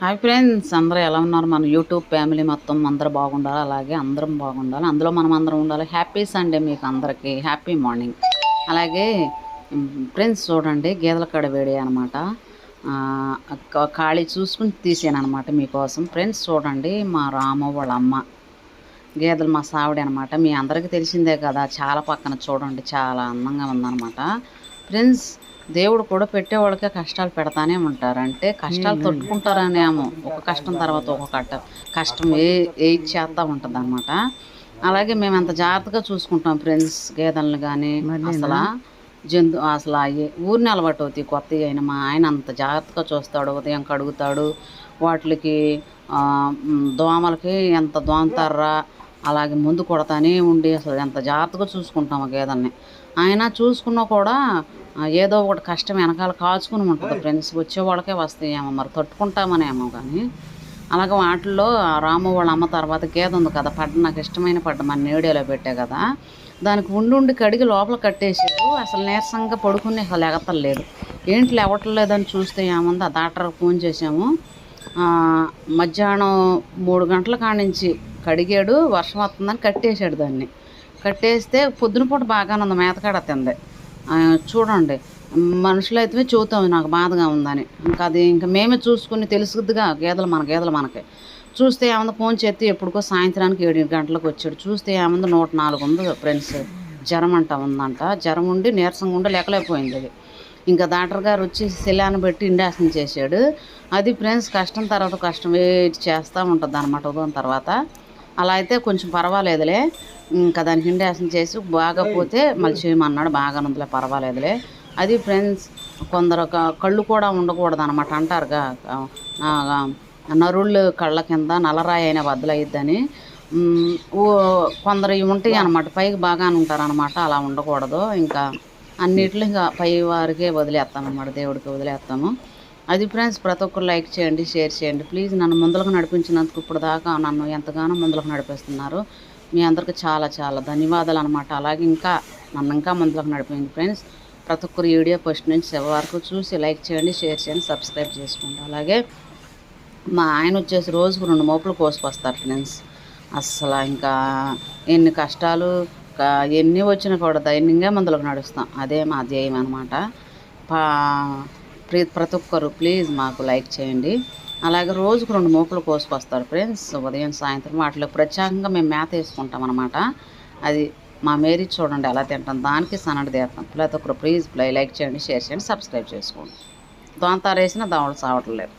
Hi friends, అందరూ ఎలా ఉన్నారు? మన యూట్యూబ్ ఫ్యామిలీ మొత్తం అందరూ బాగుండాలి, అలాగే అందరం బాగుండాలి, అందులో మనం అందరం ఉండాలి. హ్యాపీ సండే మీకు అందరికీ, హ్యాపీ మార్నింగ్. అలాగే ఫ్రెండ్స్ చూడండి, గేదెల కాడ వేడి అనమాట. ఖాళీ చూసుకుని తీసాను అనమాట మీకోసం. ఫ్రెండ్స్ చూడండి, మా రాము వాళ్ళ అమ్మ గేదెలు మా సావిడ అనమాట. మీ అందరికీ తెలిసిందే కదా, చాలా పక్కన చూడండి, చాలా అందంగా ఉందన్నమాట. ఫ్రెండ్స్, దేవుడు కూడా పెట్టేవాళ్ళకే కష్టాలు పెడతానే ఉంటారు. అంటే కష్టాలు తట్టుకుంటారనేమో, ఒక కష్టం తర్వాత ఒక కష్టం చేస్తూ ఉంటుంది అనమాట. అలాగే మేము అంత జాగ్రత్తగా చూసుకుంటాం ఫ్రెండ్స్ గేదెలను కానీ. అసలు అవి ఊరిని అలవాటు అవుతాయి కొత్త అయినా. మా ఆయన అంత జాగ్రత్తగా చూస్తాడు, ఉదయం కడుగుతాడు వాటికి. దోమలకి ఎంత దోమతారా, అలాగే ముందు కొడతానే ఉండి అసలు ఎంత జాగ్రత్తగా చూసుకుంటాము గేదెల్ని. ఆయన చూసుకున్నా కూడా ఏదో ఒకటి కష్టం వెనకాల కాచుకుని ఉంటుంది ఫ్రెండ్స్. వచ్చేవాళ్ళకే వస్తాయేమో, మరి తట్టుకుంటామనేమో. కానీ అలాగే వాటిల్లో రాము వాళ్ళ అమ్మ తర్వాత గేదె ఉంది కదా, నాకు ఇష్టమైన మన నేడియోలో పెట్టే కదా, దానికి ఉండి కడిగి లోపల కట్టేసాడు. అసలు నీరసంగా పడుకుని అసలు ఎగతలేదు. ఏంటి లేవట్లేదని చూస్తే ఏముంది, ఆ డాక్టర్కి ఫోన్ చేసాము. మధ్యాహ్నం 3 గంటల కానించి కడిగాడు, వర్షం వస్తుందని కట్టేశాడు దాన్ని. కట్టేస్తే పొద్దున పూట బాగానే ఉంది, మేతకాడ తింది. చూడండి, మనుషులైతే చూస్తాం నాకు బాధగా ఉందని. ఇంకా మేమే చూసుకుని తెలుసుద్దిగా, మన గేదెలు మనకి. చూస్తే ఏముంది, ఫోన్ చేస్తే ఎప్పుడుకో సాయంత్రానికి 7 గంటలకు వచ్చాడు. చూస్తే ఏముంది, 104 ఉంది ఫ్రెండ్స్. జ్వరం ఉందంట. జ్వరం ఉండి నీరసంగా ఉండి లేకలేకపోయింది అది. ఇంకా డాక్టర్ గారు వచ్చి సెలాన్ని పెట్టి ఇండాక్షన్ చేశాడు. అది ఫ్రెండ్స్, కష్టం తర్వాత కష్టం చేస్తూ ఉంటుంది అన్నమాట ఉదయం తర్వాత. అలా అయితే కొంచెం పర్వాలేదులే. ఇంకా దానికి ఇండాక్షన్ చేసి బాగపోతే మళ్ళీ చేయమన్నాడు. బాగానుందిలే, పర్వాలేదులే. అది ఫ్రెండ్స్, కొందరు కళ్ళు కూడా ఉండకూడదు అనమాట అంటారుగా, నరుళ్ళు కళ్ళ కింద నల్లరాయి అయినా బద్దలయ్యిద్దని. కొందరు ఇవి ఉంటాయి అనమాట, పైకి బాగానే ఉంటారనమాట. అలా ఉండకూడదు. ఇంకా అన్నిట్లో ఇంకా పై వారికే వదిలేస్తాం అన్నమాట, దేవుడికి వదిలేస్తాము. అది ఫ్రెండ్స్, ప్రతి ఒక్కరు లైక్ చేయండి, షేర్ చేయండి ప్లీజ్. నన్ను ముందులకు నడిపించినందుకు ఇప్పుడు దాకా నన్ను ఎంతగానో ముందులకు నడిపిస్తున్నారు. మీ అందరికీ చాలా చాలా ధన్యవాదాలు అనమాట. అలాగే నన్ను ఇంకా ముందులకు నడిపింది ఫ్రెండ్స్. ప్రతి ఒక్కరు వీడియో ఫస్ట్ నుంచి చివరి వరకు చూసి లైక్ చేయండి, షేర్ చేయండి, సబ్స్క్రైబ్ చేసుకోండి. అలాగే మా ఆయన వచ్చేసి రోజుకు 2 మోపులు కోసుకొస్తారు ఫ్రెండ్స్. అస్సలు ఇంకా ఎన్ని కష్టాలు ఎన్ని వచ్చినా కూడా ధైర్యంగా ముందులకు నడుస్తాం. అదే మా ధ్యేయం అనమాట. ప్రతి ఒక్కరు ప్లీజ్ మాకు లైక్ చేయండి. అలాగే రోజుకు 2 మోపులు కోసుకొస్తారు ఫ్రెండ్స్, ఉదయం సాయంత్రం. వాటిలో ప్రత్యేకంగా మేము మేత వేసుకుంటాం అనమాట. అది మా మేరీ చూడండి ఎలా తింటాం, దానికి సన్నడి తీస్తాం. ప్రతి ఒక్కరు ప్లీజ్ లైక్ చేయండి, షేర్ చేయండి, సబ్స్క్రైబ్ చేసుకోండి. దోంతారు వేసినా దోమలు సావట్లేదు.